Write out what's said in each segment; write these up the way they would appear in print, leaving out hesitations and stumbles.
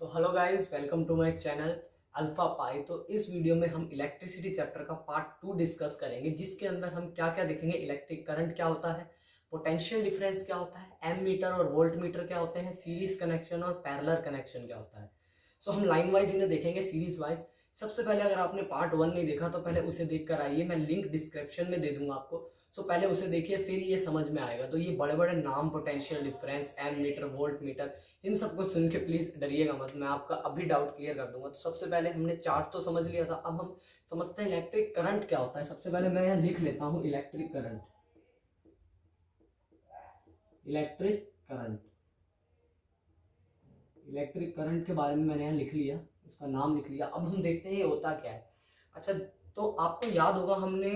So hello guys, welcome to my channel Alpha Pi. तो इस video में हम इलेक्ट्रिसिटी चैप्टर का पार्ट 2 डिस्कस करेंगे, जिसके अंदर हम क्या क्या देखेंगे। इलेक्ट्रिक करंट क्या होता है, पोटेंशियल डिफरेंस क्या होता है, एम मीटर और वोल्ट मीटर क्या होते हैं, सीरीज कनेक्शन और पैरेलल कनेक्शन क्या होता है। सो हम लाइन वाइज इन्हें देखेंगे, सीरीज वाइज। सबसे पहले अगर आपने पार्ट 1 नहीं देखा तो पहले उसे देख कर आइए, मैं लिंक डिस्क्रिप्शन में दे दूंगा आपको। सो पहले उसे देखिए, फिर ये समझ में आएगा। तो ये बड़े बड़े नाम, potential difference, ammeter, voltmeter, इन सबको सुन के प्लीज डरिएगा मत, मैं आपका अभी डाउट क्लियर कर दूंगा। तो सबसे पहले हमने चार्ट तो समझ लिया था, अब हम समझते हैं इलेक्ट्रिक करंट क्या होता है। सबसे पहले मैं यहाँ लिख लेता हूँ electric current. Electric current, electric current के बारे में मैंने यहाँ लिख लिया, इसका नाम लिख लिया। अब हम देखते हैं ये होता क्या है। अच्छा, तो आपको याद होगा हमने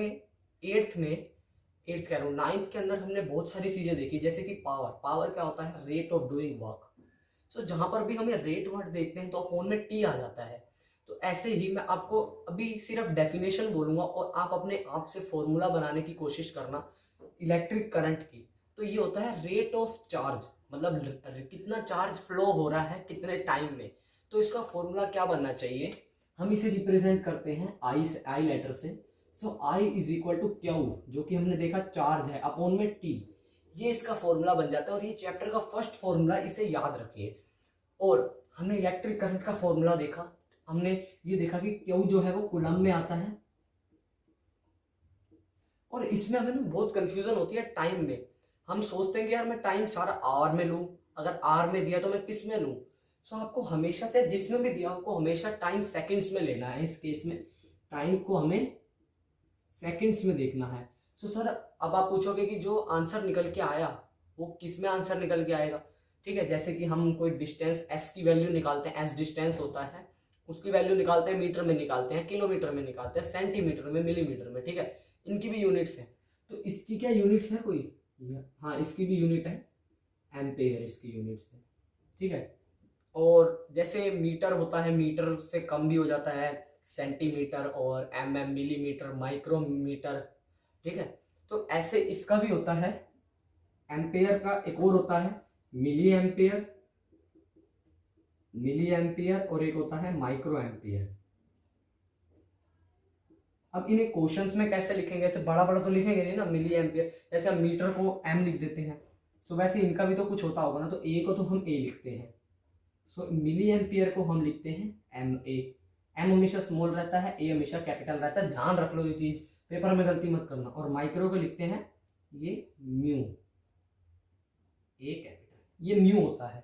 एट्थ कह रहा हूँ, नाइन्थ के अंदर हमने बहुत सारी चीजें देखी, जैसे कि पावर। पावर क्या होता है, रेट ऑफ डूइंग वर्क। सो जहां पर भी हमें रेट वर्ड देखते हैं तो अपोन में टी आ जाता है। तो ऐसे ही मैं आपको अभी सिर्फ डेफिनेशन बोलूंगा और आप अपने आप से फॉर्मूला बनाने की कोशिश करना इलेक्ट्रिक करंट की। तो ये होता है रेट ऑफ चार्ज, मतलब कितना चार्ज फ्लो हो रहा है कितने टाइम में। तो इसका फॉर्मूला क्या बनना चाहिए, हम इसे रिप्रेजेंट करते हैं आई से, आई लेटर से। सो I is equal to Q, जो कि हमने देखा चार्ज है, अपॉन में टी। ये इसका फॉर्मूला बन जाता है और ये चैप्टर का फर्स्ट फॉर्मूला, इसे याद रखिए। और हमने इलेक्ट्रिक करंट का फॉर्मूला देखा, हमने ये देखा कि क्यू जो है वो कूलम में आता है। और इसमें हमें ना बहुत कंफ्यूजन होती है टाइम में। हम सोचते हैं कि यार मैं टाइम सारा आवर में लूं, अगर आवर में दिया तो मैं किस में लूं। सो आपको हमेशा, चाहे जिसमें भी दिया, आपको हमेशा टाइम सेकंड्स में लेना है। इस केस में टाइम को हमें सेकंड्स में देखना है। सो सर, अब आप पूछोगे कि जो आंसर निकल के आया वो किस में आंसर निकल के आएगा। ठीक है, जैसे कि हम कोई डिस्टेंस एस की वैल्यू निकालते हैं, एस डिस्टेंस होता है, उसकी वैल्यू निकालते हैं, मीटर में निकालते हैं, किलोमीटर में निकालते हैं, सेंटीमीटर में, मिलीमीटर में। ठीक है, इनकी भी यूनिट्स है। तो इसकी क्या यूनिट्स है कोई, हाँ इसकी भी यूनिट है एम्पेयर, इसकी यूनिट्स है। ठीक है, और जैसे मीटर होता है, मीटर से कम भी हो जाता है, सेंटीमीटर, और मिलीमीटर, माइक्रोमीटर। ठीक है, तो ऐसे इसका भी होता है। एम्पेयर का एक और होता है मिली एम्पेयर, और एक होता है माइक्रो एम्पियर। अब इन्हें क्वेश्चंस में कैसे लिखेंगे, ऐसे बड़ा बड़ा तो लिखेंगे नहीं ना, मिली एम्पियर। जैसे हम मीटर को एम लिख देते हैं, सो वैसे इनका भी तो कुछ होता होगा ना, तो ए को तो हम ए लिखते हैं। सो मिली एम्पियर को हम लिखते हैं एम ए। एम हमेशा स्मॉल रहता है, ए हमेशा कैपिटल रहता है, ध्यान रख लो ये चीज, पेपर में गलती मत करना। और माइक्रो को लिखते हैं ये म्यू, ए कैपिटल, ये म्यू होता है।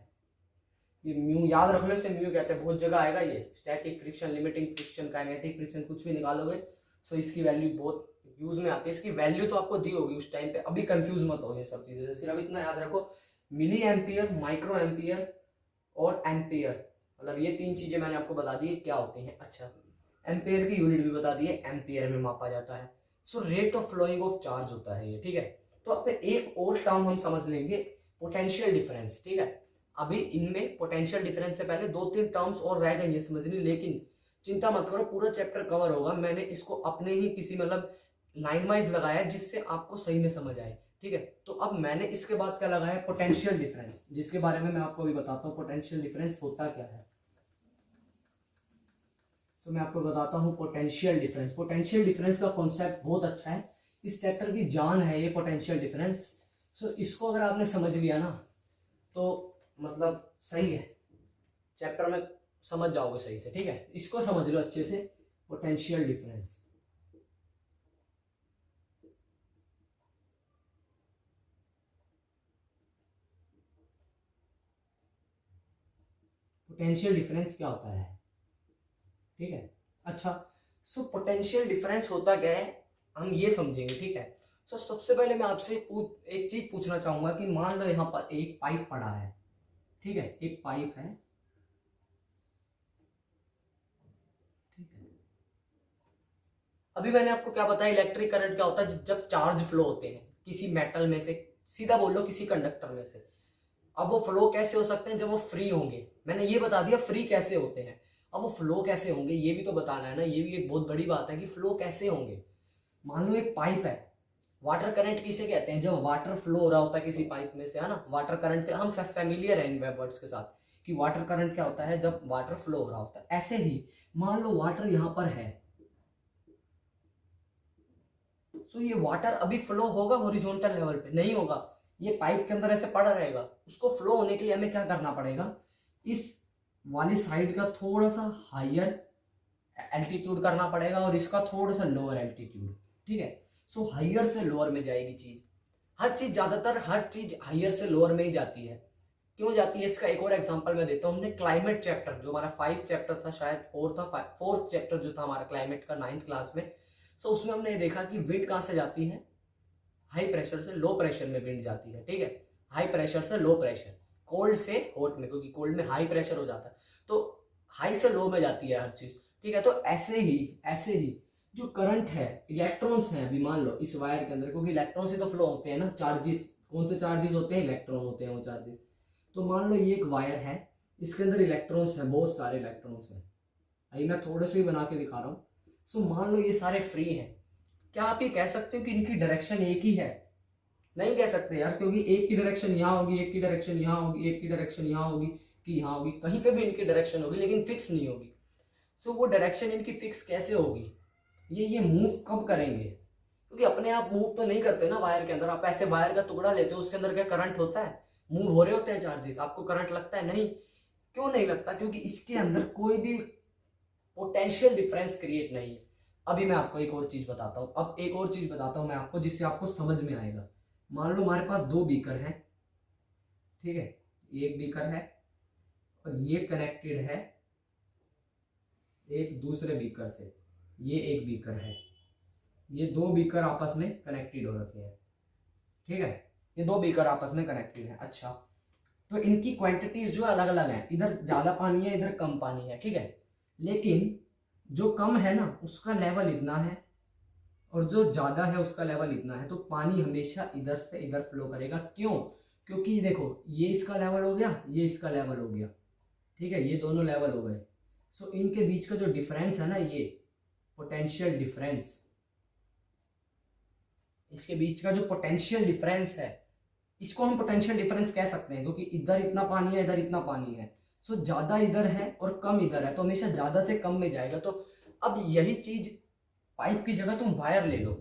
ये म्यू याद रख लो, इसे म्यू कहते हैं, बहुत जगह आएगा ये। Static friction, limiting friction, kinetic friction, कुछ भी निकालोगे सो इसकी वैल्यू बहुत यूज में आती है। इसकी वैल्यू तो आपको दी होगी उस टाइम पे, अभी कंफ्यूज मत हो ये सब चीजें से, सिर्फ इतना याद रखो, मिली एम्पियर, माइक्रो एम्पियर और एम्पियर। मतलब ये तीन चीजें मैंने आपको बता दी क्या होती हैं। अच्छा, एम्पियर की यूनिट भी बता दी है, एम्पियर में मापा जाता है। So rate of flowing of charge होता है ये। ठीक है, तो अब एक और टर्म हम समझ लेंगे, पोटेंशियल डिफरेंस। ठीक है, अभी इनमें पोटेंशियल डिफरेंस से पहले दो तीन टर्म्स और रह गई है समझनी, लेकिन चिंता मत करो, पूरा चैप्टर कवर होगा। मैंने इसको अपने ही किसी मतलब लाइन वाइज लगाया जिससे आपको सही में समझ आए। ठीक है, तो अब मैंने इसके बाद क्या लगाया, पोटेंशियल डिफरेंस, जिसके बारे में मैं आपको अभी बताता हूँ पोटेंशियल डिफरेंस होता क्या है। तो मैं आपको बताता हूँ पोटेंशियल डिफरेंस। पोटेंशियल डिफरेंस का कॉन्सेप्ट बहुत अच्छा है, इस चैप्टर की जान है ये पोटेंशियल डिफरेंस। सो इसको अगर आपने समझ लिया ना तो मतलब सही है, चैप्टर में समझ जाओगे सही से। ठीक है, इसको समझ लो अच्छे से, पोटेंशियल डिफरेंस। पोटेंशियल डिफरेंस क्या होता है, ठीक है। अच्छा, सो पोटेंशियल डिफरेंस होता क्या है हम ये समझेंगे। ठीक है, सो सबसे पहले मैं आपसे एक चीज पूछना चाहूंगा कि मान लो यहाँ पर एक पाइप पड़ा है। ठीक है, एक पाइप है। ठीक है, अभी मैंने आपको क्या बताया, इलेक्ट्रिक करंट क्या होता है, जब चार्ज फ्लो होते हैं किसी मेटल में से, सीधा बोल लो किसी कंडक्टर में से। अब वो फ्लो कैसे हो सकते हैं, जब वो फ्री होंगे। मैंने ये बता दिया फ्री कैसे होते हैं, अब वो फ्लो कैसे होंगे ये भी तो बताना है ना, ये भी एक बहुत बड़ी बात है कि फ्लो कैसे होंगे। मान लो एक पाइप है, वाटर करंट किसे कहते हैं, जब वाटर फ्लो हो रहा होता है किसी पाइप में से, है ना, वाटर करंट के हम फैमिलियर हैं इन वर्ड्स के साथ। कि वाटर करंट क्या होता है, जब वाटर फ्लो हो रहा होता है। ऐसे ही मान लो वाटर यहाँ पर है, सो ये वाटर अभी फ्लो होगा हॉरिजॉन्टल लेवल पे? नहीं होगा, ये पाइप के अंदर ऐसे पड़ा रहेगा। उसको फ्लो होने के लिए हमें क्या करना पड़ेगा, इस वाली साइड का थोड़ा सा हायर एल्टीट्यूड करना पड़ेगा और इसका थोड़ा सा लोअर एल्टीट्यूड, ठीक है। सो हायर से लोअर में जाएगी चीज, हर चीज, ज्यादातर हर चीज हायर से लोअर में ही जाती है। क्यों जाती है, इसका एक और एग्जांपल मैं देता हूँ। हमने क्लाइमेट चैप्टर, जो हमारा 5 चैप्टर था, शायद 4th चैप्टर जो था हमारा क्लाइमेट का 9th क्लास में, सो उसमें हमने ये देखा कि विंड कहाँ से जाती है, हाई प्रेशर से लो प्रेशर में विंड जाती है, ठीक है। हाई प्रेशर से लो प्रेशर, कोल्ड से हॉट में, क्योंकि कोल्ड में हाई प्रेशर हो जाता है, तो हाई से लो में जाती है हर चीज, ठीक है। तो ऐसे ही जो करंट है, इलेक्ट्रॉन्स हैं, अभी मान लो इस वायर के अंदर, क्योंकि इलेक्ट्रॉन्स ही तो फ्लो होते हैं ना, चार्जेस, कौन से चार्जेस होते हैं, इलेक्ट्रॉन होते हैं वो चार्जेस। तो मान लो ये एक वायर है, इसके अंदर इलेक्ट्रॉन्स हैं, बहुत सारे इलेक्ट्रॉन्स हैं, अभी मैं थोड़े से ही बना के दिखा रहा हूँ। सो मान लो ये सारे फ्री हैं, क्या आप ये कह सकते हो कि इनकी डायरेक्शन एक ही है? नहीं कह सकते यार, क्योंकि एक की डायरेक्शन यहाँ होगी, एक की डायरेक्शन यहाँ होगी, एक की डायरेक्शन यहाँ होगी, कि यहाँ होगी, कहीं पे भी इनकी डायरेक्शन होगी, लेकिन फिक्स नहीं होगी। सो वो डायरेक्शन इनकी फिक्स कैसे होगी, ये मूव कब करेंगे? क्योंकि अपने आप मूव तो नहीं करते ना वायर के अंदर। आप ऐसे वायर का टुकड़ा लेते हो, उसके अंदर क्या करंट होता है, मूव हो रहे होते हैं चार्जेस, आपको करंट लगता है? नहीं। क्यों नहीं लगता? क्योंकि इसके अंदर कोई भी पोटेंशियल डिफरेंस क्रिएट नहीं है। अभी मैं आपको एक और चीज बताता हूँ, अब एक और चीज बताता हूँ मैं आपको, जिससे आपको समझ में आएगा। मान लो हमारे पास 2 बीकर हैं, ठीक है, एक बीकर है और ये कनेक्टेड है एक दूसरे बीकर से, ये एक बीकर है, ये 2 बीकर आपस में कनेक्टेड हो रखे हैं, ठीक है, ये 2 बीकर आपस में कनेक्टेड है। अच्छा, तो इनकी क्वांटिटीज जो अलग अलग हैं, इधर ज्यादा पानी है, इधर कम पानी है, ठीक है। लेकिन जो कम है ना उसका लेवल इतना है, और जो ज्यादा है उसका लेवल इतना है, तो पानी हमेशा इधर से इधर फ्लो करेगा। क्यों? क्योंकि देखो, ये इसका लेवल हो गया, ये इसका लेवल हो गया, ठीक है, ये दोनों लेवल हो गए। सो इनके बीच का जो डिफरेंस है ना, ये पोटेंशियल डिफरेंस, इसके बीच का जो पोटेंशियल डिफरेंस है, इसको हम पोटेंशियल डिफरेंस कह सकते हैं, क्योंकि इधर इतना पानी है, इधर इतना पानी है। सो ज्यादा इधर है और कम इधर है, तो हमेशा ज्यादा से कम में जाएगा। तो अब यही चीज पाइप की जगह तुम वायर ले लो,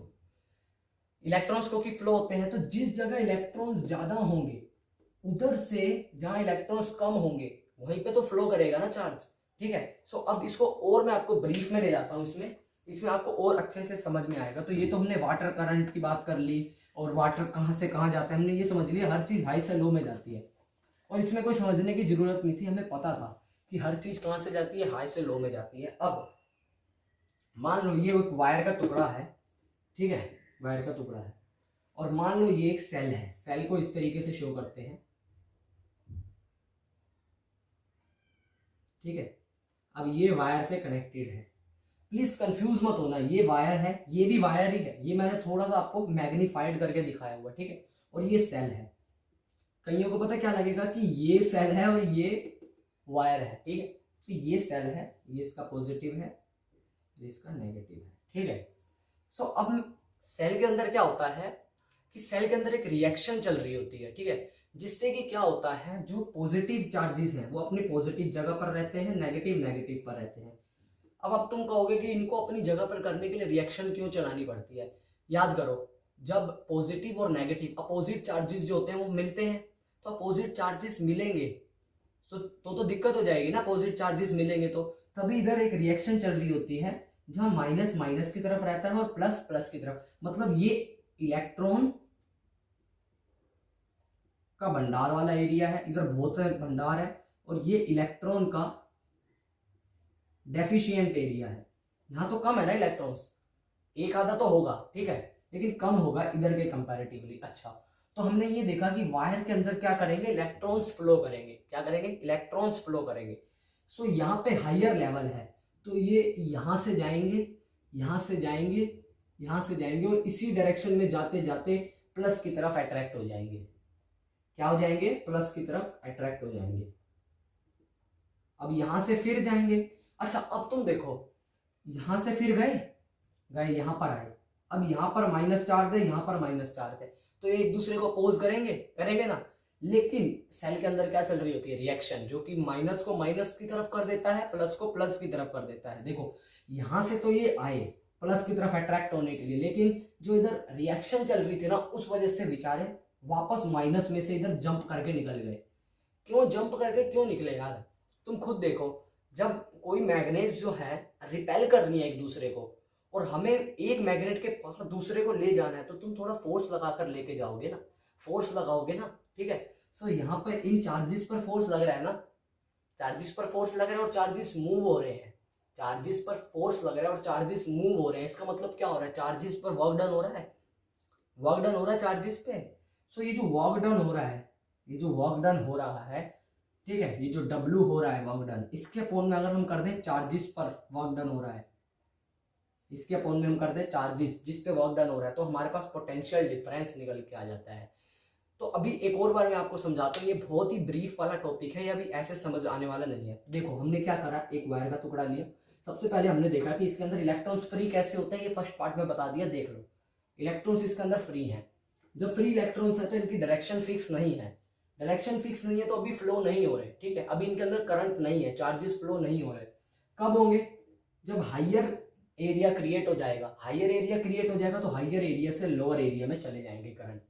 इलेक्ट्रॉन्स को की फ्लो होते हैं, तो जिस जगह इलेक्ट्रॉन्स ज्यादा होंगे उधर से जहां इलेक्ट्रॉन्स कम होंगे वहीं पे तो फ्लो करेगा ना चार्ज, ठीक है। सो अब इसको और मैं आपको ब्रीफ में ले जाता हूँ, इसमें आपको और अच्छे से समझ में आएगा। तो ये तो हमने वाटर करंट की बात कर ली, और वाटर कहाँ से कहाँ जाता है हमने ये समझ लिया, हर चीज हाई से लो में जाती है, और इसमें कोई समझने की जरूरत नहीं थी, हमें पता था कि हर चीज कहाँ से जाती है, हाई से लो में जाती है। अब मान लो ये एक वायर का टुकड़ा है, ठीक है, वायर का टुकड़ा है, और मान लो ये एक सेल है, सेल को इस तरीके से शो करते हैं, ठीक है। अब ये वायर से कनेक्टेड है, प्लीज कंफ्यूज मत होना, ये वायर है, ये भी वायर ही है, ये मैंने थोड़ा सा आपको मैग्नीफाइड करके दिखाया हुआ, ठीक है, और ये सेल है। कईयों को पता क्या लगेगा कि ये सेल है और ये वायर है, ठीक है। तो ये सेल है, ये इसका पॉजिटिव है, ये इसका नेगेटिव है, ठीक है। सो अब सेल के अंदर क्या होता है कि सेल के अंदर एक रिएक्शन चल रही होती है, ठीक है, जिससे कि क्या होता है, जो पॉजिटिव चार्जेस हैं वो अपनी पॉजिटिव जगह पर रहते हैं, नेगेटिव नेगेटिव पर रहते हैं। अब तुम कहोगे कि इनको अपनी जगह पर करने के लिए रिएक्शन क्यों चलानी पड़ती है? याद करो, जब पॉजिटिव और नेगेटिव अपोजिट चार्जेस जो होते हैं वो मिलते हैं, तो अपोजिट चार्जेस मिलेंगे तो दिक्कत हो जाएगी ना। अपोजिट चार्जेस मिलेंगे तो तभी इधर एक रिएक्शन चल रही होती है, जहां माइनस माइनस की तरफ रहता है और प्लस प्लस की तरफ, मतलब ये इलेक्ट्रॉन का भंडार वाला एरिया है, इधर बहुत भंडार है, और ये इलेक्ट्रॉन का डेफिशिएंट एरिया है। यहां तो कम है ना इलेक्ट्रॉन्स, एक आधा तो होगा, ठीक है, लेकिन कम होगा इधर के कंपैरेटिवली। अच्छा, तो हमने ये देखा कि वायर के अंदर क्या करेंगे, इलेक्ट्रॉन्स फ्लो करेंगे, क्या करेंगे, इलेक्ट्रॉन्स फ्लो करेंगे। सो यहाँ पे हायर लेवल है, तो ये यहां से जाएंगे, यहां से जाएंगे, यहां से जाएंगे, और इसी डायरेक्शन में जाते जाते प्लस की तरफ अट्रैक्ट हो जाएंगे। क्या हो जाएंगे? प्लस की तरफ अट्रैक्ट हो जाएंगे। अब यहां से फिर जाएंगे। अच्छा, अब तुम देखो, यहां से फिर गए यहां पर आए, अब यहां पर माइनस चार्ज है, यहां पर माइनस चार्ज है, तो ये एक दूसरे को अपोज करेंगे ना। लेकिन सेल के अंदर क्या चल रही होती है, रिएक्शन, जो कि माइनस को माइनस की तरफ कर देता है, प्लस को प्लस की तरफ कर देता है। देखो यहां से तो ये आए प्लस की तरफ अट्रैक्ट होने के लिए, लेकिन जो इधर रिएक्शन चल रही थी ना, उस वजह से बेचारे वापस माइनस में से इधर जंप करके निकल गए। क्यों जंप करके क्यों निकले यार, तुम खुद देखो, जब कोई मैग्नेट्स जो है रिपेल करनी है एक दूसरे को, और हमें एक मैग्नेट के पास दूसरे को ले जाना है, तो तुम थोड़ा फोर्स लगाकर लेके जाओगे ना, फोर्स लगाओगे ना, ठीक है। सो यहाँ पर इन चार्जेस पर फोर्स लग रहा है ना, चार्जेस पर फोर्स लग रहा है और चार्जेस मूव हो रहे हैं, चार्जेस पर फोर्स लग रहा है और चार्जेस मूव हो रहे हैं। इसका मतलब क्या हो रहा है, चार्जेस पर वर्क डन हो रहा है, वर्क डन हो रहा है चार्जेस पे। सो ये जो वर्क डन हो रहा है, ये जो वर्क डन हो रहा है, ठीक है, ये जो W हो रहा है वर्क डन, इसके अपोन में अगर हम कर दें चार्जेस पर वर्क डन हो रहा है, इसके अपोन में हम कर दें चार्जेस जिस पे वर्क डन हो रहा है, तो हमारे पास पोटेंशियल डिफरेंस निकल के आ जाता है। तो अभी एक और बार मैं आपको समझाता हूँ, ये बहुत ही ब्रीफ वाला टॉपिक है, ये अभी ऐसे समझ आने वाला नहीं है। देखो हमने क्या करा, एक वायर का टुकड़ा लिया, सबसे पहले हमने देखा कि इसके अंदर इलेक्ट्रॉन्स फ्री कैसे होते हैं, ये फर्स्ट पार्ट में बता दिया, देख लो इलेक्ट्रॉन्स इसके अंदर फ्री हैं। जब फ्री इलेक्ट्रॉन्स है तो इनकी डायरेक्शन फिक्स नहीं है, डायरेक्शन फिक्स नहीं है तो अभी फ्लो नहीं हो रहे, ठीक है, अभी इनके अंदर करंट नहीं है, चार्जेस फ्लो नहीं हो रहे। कब होंगे, जब हाइयर एरिया क्रिएट हो जाएगा, हाइयर एरिया क्रिएट हो जाएगा तो हाइयर एरिया से लोअर एरिया में चले जाएंगे करंट,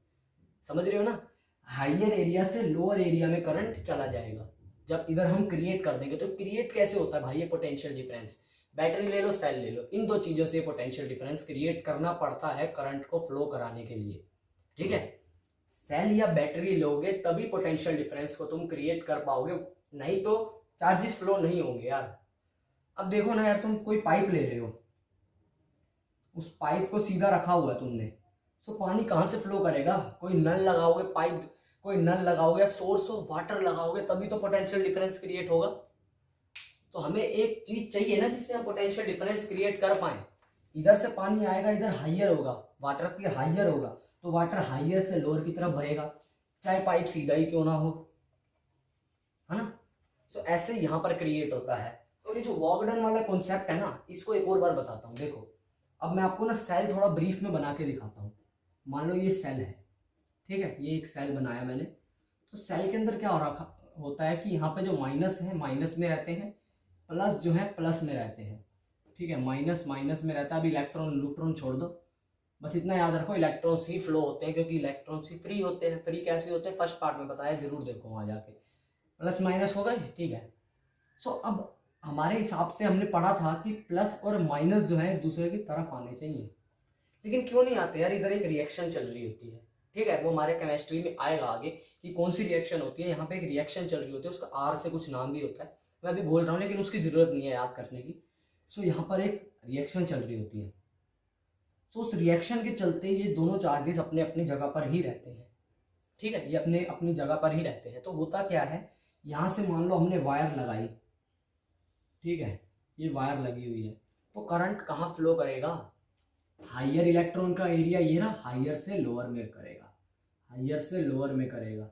समझ रहे हो ना, हाइयर एरिया से लोअर एरिया में करंट चला जाएगा जब इधर हम क्रिएट कर देंगे। तो क्रिएट कैसे होता है भाई, ये पोटेंशियल डिफरेंस, बैटरी ले लो सेल ले लो, इन दो चीजों से पोटेंशियल डिफरेंस क्रिएट करना पड़ता है करंट को फ्लो कराने के लिए, ठीक है। सेल या बैटरी लोगे तभी पोटेंशियल डिफरेंस को तुम क्रिएट कर पाओगे, नहीं तो चार्जेस फ्लो नहीं होंगे यार। अब देखो ना यार, तुम कोई पाइप ले रहे हो, उस पाइप को सीधा रखा हुआ है तुमने, सो पानी कहाँ से फ्लो करेगा, कोई नल लगाओगे, पाइप कोई नल लगाओगे या सोर्स ऑफ वाटर लगाओगे तभी तो पोटेंशियल डिफरेंस क्रिएट होगा। तो हमें एक चीज चाहिए ना जिससे हम पोटेंशियल डिफरेंस क्रिएट कर पाए, इधर से पानी आएगा, इधर हाइयर होगा, वाटर की हाइयर होगा, तो वाटर हाइयर से लोअर की तरफ बहेगा, चाहे पाइप सीधा ही क्यों ना हो, है ना। सो ऐसे यहाँ पर क्रिएट होता है। और ये जो वर्क डन वाला कॉन्सेप्ट है ना, इसको एक और बार बताता हूँ। देखो अब मैं आपको ना सेल थोड़ा ब्रीफ में बना के दिखाता हूँ। मान लो ये सेल है, ठीक है, ये एक सेल बनाया मैंने, तो सेल के अंदर क्या हो रखा होता है कि यहाँ पे जो माइनस है माइनस में रहते हैं, प्लस जो है प्लस में रहते हैं, ठीक है, माइनस माइनस में रहता है। अभी इलेक्ट्रॉन न्यूट्रॉन छोड़ दो, बस इतना याद रखो, इलेक्ट्रॉन्स ही फ्लो होते हैं क्योंकि इलेक्ट्रॉन्स ही फ्री होते हैं। फ्री कैसे होते हैं फर्स्ट पार्ट में बताया, जरूर देखो वहाँ जाके, प्लस माइनस हो गए, ठीक है। सो अब हमारे हिसाब से हमने पढ़ा था कि प्लस और माइनस जो है एक दूसरे की तरफ आने चाहिए, लेकिन क्यों नहीं आते यार, इधर एक रिएक्शन चल रही होती है, ठीक है, वो हमारे केमिस्ट्री में आएगा आगे कि कौन सी रिएक्शन होती है। यहाँ पे एक रिएक्शन चल रही होती है, उसका आर से कुछ नाम भी होता है, मैं अभी बोल रहा हूँ लेकिन उसकी जरूरत नहीं है याद करने की। सो यहाँ पर एक रिएक्शन चल रही होती है, सो उस रिएक्शन के चलते ये दोनों चार्जेस अपने अपनी जगह पर ही रहते हैं, ठीक है, ये अपने अपनी जगह पर ही रहते हैं। तो होता क्या है, यहाँ से मान लो हमने वायर लगाई, ठीक है, ये वायर लगी हुई है, तो करंट कहाँ फ्लो करेगा, हाइयर इलेक्ट्रॉन का एरिया ये ना, हाइयर से लोअर में करेगा, हाइयर से लोअर में करेगा,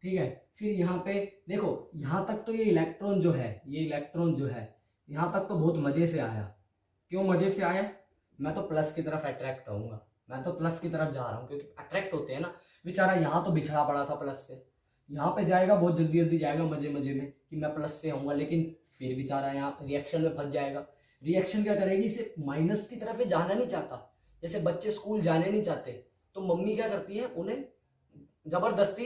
ठीक है। फिर यहाँ पे देखो, यहाँ तक तो ये इलेक्ट्रॉन जो है, ये इलेक्ट्रॉन जो है यहाँ तक तो बहुत मजे से आया। क्यों मजे से आया, मैं तो प्लस की तरफ अट्रैक्ट होऊंगा, मैं तो प्लस की तरफ जा रहा हूँ क्योंकि अट्रैक्ट होते हैं ना। बेचारा यहाँ तो बिछड़ा पड़ा था प्लस से, यहाँ पे जाएगा बहुत जल्दी जल्दी जाएगा मजे मजे में कि मैं प्लस से आऊंगा, लेकिन फिर बेचारा यहाँ रिएक्शन में फंस जाएगा। रिएक्शन क्या करेगी, इसे माइनस की तरफ जाना नहीं चाहता, जैसे बच्चे स्कूल जाने नहीं चाहते तो मम्मी क्या करती है, उन्हें जबरदस्ती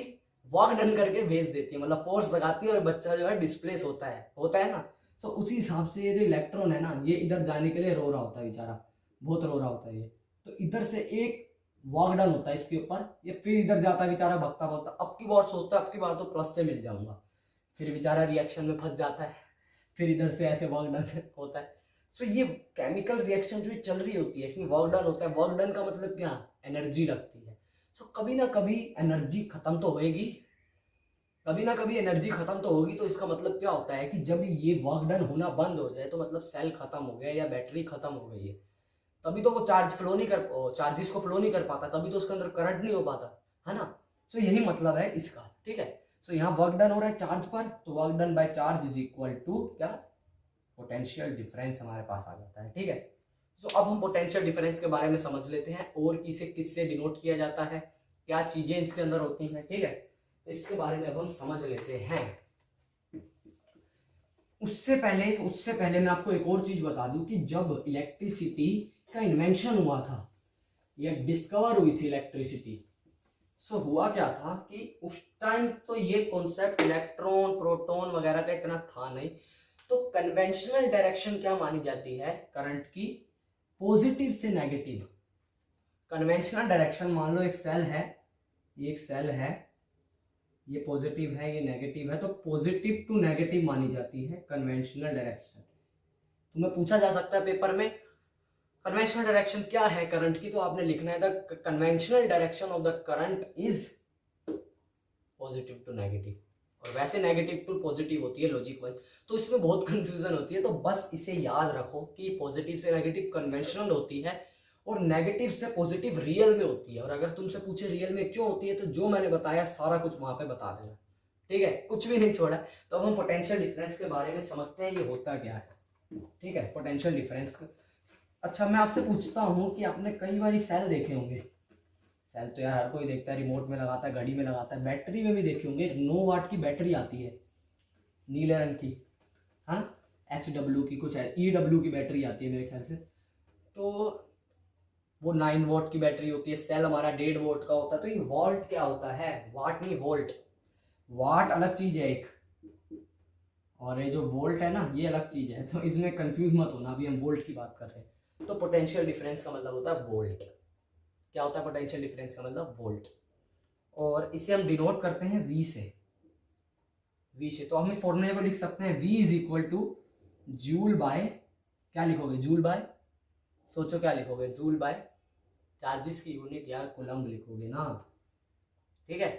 वर्क डन करके भेज देती है, मतलब फोर्स लगाती है और बच्चा जो है डिस्प्लेस होता है ना। तो उसी हिसाब से ये जो इलेक्ट्रॉन है ना, ये इधर जाने के लिए रो रहा होता है बेचारा, बहुत रो रहा होता है ये, तो इधर से एक वर्क डन होता है इसके ऊपर, ये फिर इधर जाता है बेचारा भगता भगता, अब की बार सोचता है अब की बार तो प्लस से मिल जाऊंगा, फिर बेचारा रिएक्शन में फंस जाता है, फिर इधर से ऐसे वर्क डन होता है। सो ये केमिकल रिएक्शन जो चल रही होती है इसमें वर्क डन होता है। वर्क डन का मतलब क्या, एनर्जी लगती है। सो कभी ना कभी एनर्जी खत्म तो होएगी, कभी ना कभी एनर्जी खत्म तो होगी। तो इसका मतलब क्या होता है कि जब ये वर्क डन होना बंद हो जाए तो मतलब सेल खत्म हो गया या बैटरी खत्म हो गई है, तभी तो वो चार्जेस को फ्लो नहीं कर पाता, तभी तो उसके अंदर करंट नहीं हो पाता, है ना। सो यही मतलब है इसका, ठीक है। सो यहाँ वर्क डन हो रहा है चार्ज पर, तो work done by charge is equal to क्या, पोटेंशियल डिफरेंस हमारे पास आ जाता है, ठीक है। सो अब हम पोटेंशियल डिफरेंस के बारे में समझ लेते हैं और इसे किससे डिनोट किया जाता है, क्या चीजें इसके अंदर होती हैं, ठीक है। तो इसके बारे में अब हम समझ लेते हैं। उससे पहले मैं आपको एक और चीज बता दूं कि जब इलेक्ट्रिसिटी का इन्वेंशन हुआ था या डिस्कवर हुई थी इलेक्ट्रिसिटी, सो हुआ क्या था कि उस टाइम तो ये कॉन्सेप्ट इलेक्ट्रॉन प्रोटॉन वगैरह का इतना था नहीं। तो कन्वेंशनल डायरेक्शन क्या मानी जाती है करंट की? पॉजिटिव से नेगेटिव। कन्वेंशनल डायरेक्शन, मान लो एक सेल है, ये एक सेल है, ये पॉजिटिव है ये नेगेटिव है, तो पॉजिटिव टू नेगेटिव मानी जाती है कन्वेंशनल डायरेक्शन। तुम्हें पूछा जा सकता है पेपर में कन्वेंशनल डायरेक्शन क्या है करंट की, तो आपने लिखना है the conventional direction of the current is positive to negative. और वैसे नेगेटिव टू पॉजिटिव होती है लॉजिक वाइज, तो इसमें बहुत कंफ्यूजन होती है। तो बस इसे याद रखो कि पॉजिटिव से नेगेटिव कन्वेंशनल होती है और नेगेटिव से पॉजिटिव रियल में होती है। और अगर तुमसे पूछे रियल में क्यों होती है, तो जो मैंने बताया सारा कुछ वहां पे बता देना, ठीक है, कुछ भी नहीं छोड़ा। तो अब हम पोटेंशियल डिफरेंस के बारे में समझते हैं, ये होता क्या है, ठीक है, पोटेंशियल डिफरेंस। अच्छा, मैं आपसे पूछता हूँ कि आपने कई बार सेल देखे होंगे। सेल तो यार हर कोई देखता है, रिमोट में लगाता है, घड़ी में लगाता है, बैटरी में भी देखे होंगे। 9 वाट की बैटरी आती है नीले रंग की, हाँ, HW की, कुछ है EW की बैटरी आती है मेरे ख्याल से। तो वो 9 वोल्ट की बैटरी होती है, सेल हमारा 1.5 वोल्ट का होता है। तो ये वोल्ट क्या होता है? वाट नहीं, वोल्ट। वाट अलग चीज है एक, और ये जो वोल्ट है ना, ये अलग चीज है। तो इसमें कंफ्यूज मत होना, अभी हम वोल्ट की बात कर रहे हैं। तो पोटेंशियल डिफरेंस का मतलब होता है वोल्ट। क्या होता है पोटेंशियल डिफरेंस का मतलब? वोल्ट। और इसे हम डिनोट करते हैं V से। तो हम इस फॉर्मूले को लिख सकते हैं V is equal to joule by, क्या लिखोगे? जूल बाय, सोचो क्या लिखोगे? जूल बाय चार्जेस की यूनिट यार, कूलम्ब लिखोगे ना, ठीक है।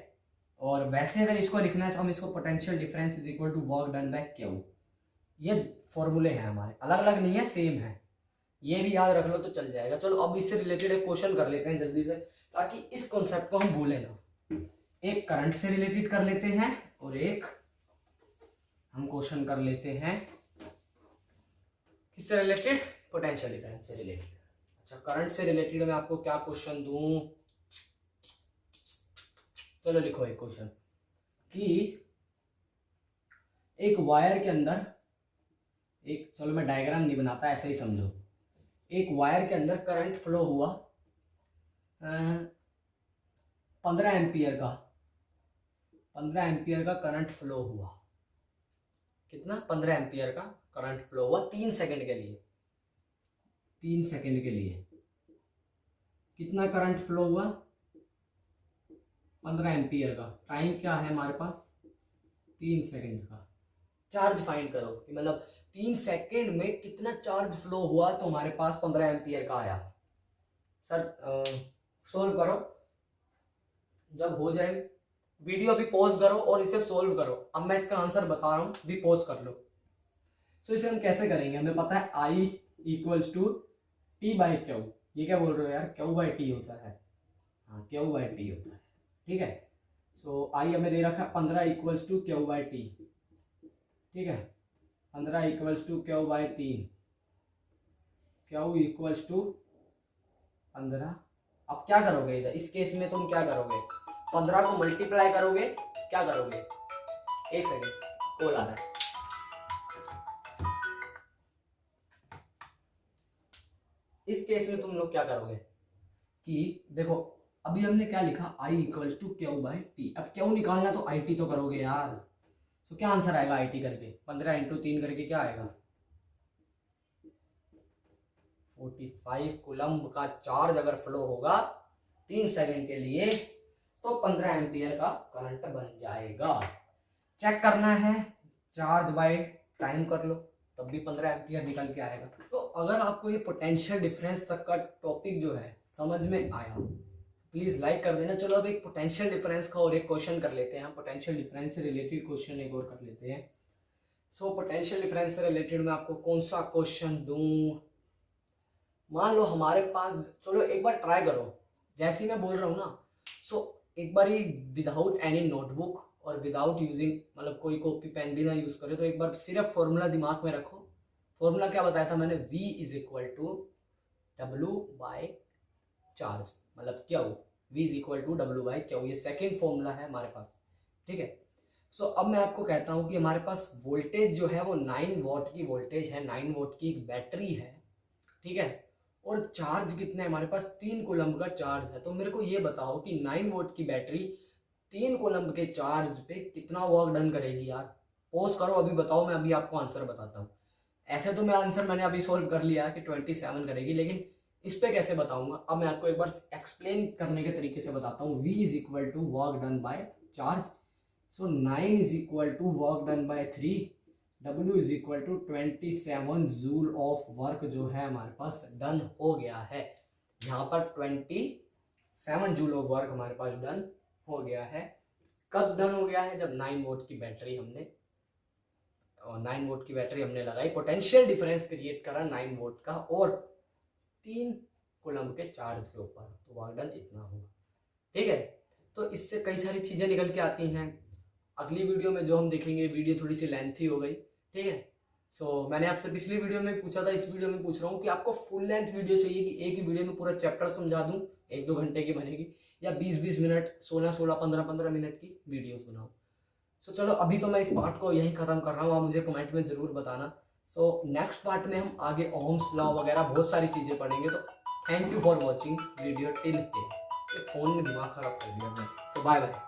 और वैसे अगर इसको लिखना है तो हम इसको potential difference is equal to work done by Q। ये फॉर्मूले हैं हमारे, अलग अलग नहीं है, सेम है, ये भी याद रख लो तो चल जाएगा। चलो अब इससे रिलेटेड एक क्वेश्चन कर लेते हैं जल्दी से, ताकि इस कॉन्सेप्ट को हम भूलें ना। एक करंट से रिलेटेड कर लेते हैं और एक हम क्वेश्चन कर लेते हैं किससे रिलेटेड? पोटेंशियल डिफरेंस से रिलेटेड। अच्छा, करंट से रिलेटेड मैं आपको क्या क्वेश्चन दूं? चलो लिखो एक क्वेश्चन कि एक वायर के अंदर एक, चलो मैं डायग्राम नहीं बनाता, ऐसे ही समझो। एक वायर के अंदर करंट फ्लो हुआ 15 एम्पियर का, 15 एम्पियर का करंट फ्लो हुआ। कितना? 15 एम्पियर का करंट फ्लो हुआ 3 सेकंड के लिए। 3 सेकंड के लिए कितना करंट फ्लो हुआ? 15 एम्पियर का। टाइम क्या है हमारे पास? 3 सेकंड का। चार्ज फाइंड करो कि मतलब 3 सेकंड में कितना चार्ज फ्लो हुआ, तो हमारे पास 15 एम्पियर का आया। सर सोल्व करो, जब हो जाए वीडियो भी पॉज करो और इसे सोल्व करो। अब मैं इसका आंसर बता रहा हूं, भी पॉज कर लो। तो इसे हम कैसे करेंगे? हमें पता है I equals to T by Q। ये क्या बोल रहे हो यार? Q बाई T होता है, हाँ Q बाई T होता है, ठीक है। सो I हमें दे रखा है 15 equals to Q by T, ठीक है। 15 equals to Q by 3, Q equals to 15। अब क्या करोगे इधर? इस केस में तुम क्या करोगे? 15 को मल्टीप्लाई करोगे, क्या करोगे? एक सेकेंड, कॉल आ रहा है। इस केस में तुम लोग क्या करोगे कि देखो, अभी हमने क्या लिखा? I equals to Q by T। अब Q निकालना तो IT तो करोगे यार। तो क्या आंसर आएगा IT करके? 15 इंटू 3 करके क्या आएगा? 45 कूलम्ब का चार्ज अगर फ्लो होगा 3 सेकंड के लिए, तो 15 एम्पियर का करंट बन जाएगा। चेक करना है, चार्ज बाय टाइम कर लो, तब भी 15 एम्पियर निकल के आएगा। तो अगर आपको ये पोटेंशियल डिफरेंस तक का टॉपिक जो है समझ में आया, प्लीज लाइक कर देना। चलो अब एक पोटेंशियल डिफरेंस का और एक क्वेश्चन कर लेते हैं हम। पोटेंशियल डिफरेंस से रिलेटेड क्वेश्चन एक और कर लेते हैं। सो पोटेंशियल डिफरेंस से रिलेटेड मैं आपको कौन सा क्वेश्चन दूं? मान लो हमारे पास, चलो एक बार ट्राई करो, जैसे ही मैं बोल रहा हूँ ना, सो एक बार ही विदाउट एनी नोटबुक और विदाउट यूजिंग, मतलब कोई कॉपी पेन भी ना यूज करे, तो एक बार सिर्फ फॉर्मूला दिमाग में रखो। फॉर्मूला क्या बताया था मैंने? V is equal to W by charge, मतलब Q। V is equal to W by Q, ये सेकेंड फॉर्मूला है हमारे पास, ठीक है। सो अब मैं आपको कहता हूँ कि हमारे पास वोल्टेज जो है वो 9 वॉट की वोल्टेज है, 9 वॉट की एक बैटरी है, ठीक है, और चार्ज कितना है हमारे पास, 3 कूलम्ब का चार्ज है। तो मेरे को ये बताओ कि 9 वोल्ट की बैटरी 3 कूलम्ब के चार्ज पे कितना वर्क डन करेगी यार। पॉज करो, अभी बताओ, मैं अभी आपको आंसर बताता हूँ। ऐसे तो मैं आंसर मैंने अभी सोल्व कर लिया कि 27 करेगी, लेकिन इस पे कैसे बताऊंगा, अब मैं आपको एक बार एक्सप्लेन करने के तरीके से बताता हूँ। V is equal to work done by charge, so 9 is equal to work done by 3, W is equal to 27 joule of work जो है हमारे पास डन हो गया है। यहाँ पर 27 जूल ऑफ वर्क हमारे पास डन हो गया है। कब डन हो गया है, जब 9 वोल्ट की बैटरी हमने 9 वोल्ट की बैटरी हमने लगाई, पोटेंशियल डिफरेंस क्रिएट करा 9 वोल्ट का और 3 कूलम्ब के चार्ज के ऊपर, तो वर्क डन इतना होगा, ठीक है। तो इससे कई सारी चीजें निकल के आती हैं। अगली वीडियो में जो हम देखेंगे, वीडियो थोड़ी सी लेंथी हो गई, ठीक है। सो मैंने आपसे पिछली वीडियो में पूछा था, इस वीडियो में पूछ रहा हूँ कि आपको फुल लेंथ वीडियो चाहिए कि एक ही वीडियो में पूरा चैप्टर समझा दूं, 1-2 घंटे की बनेगी, या 20-20 मिनट, 16-16, 15-15 मिनट की वीडियोस बनाऊं। सो चलो अभी तो मैं इस पार्ट को यही खत्म कर रहा हूँ, आप मुझे कमेंट में जरूर बताना। सो नेक्स्ट पार्ट में हम आगे ओम्स लॉ वगैरह बहुत सारी चीजें पढ़ेंगे। तो thank you for watching video till here. Phone में दिमाग खराब कर दिया मैं। सो बाय बाय।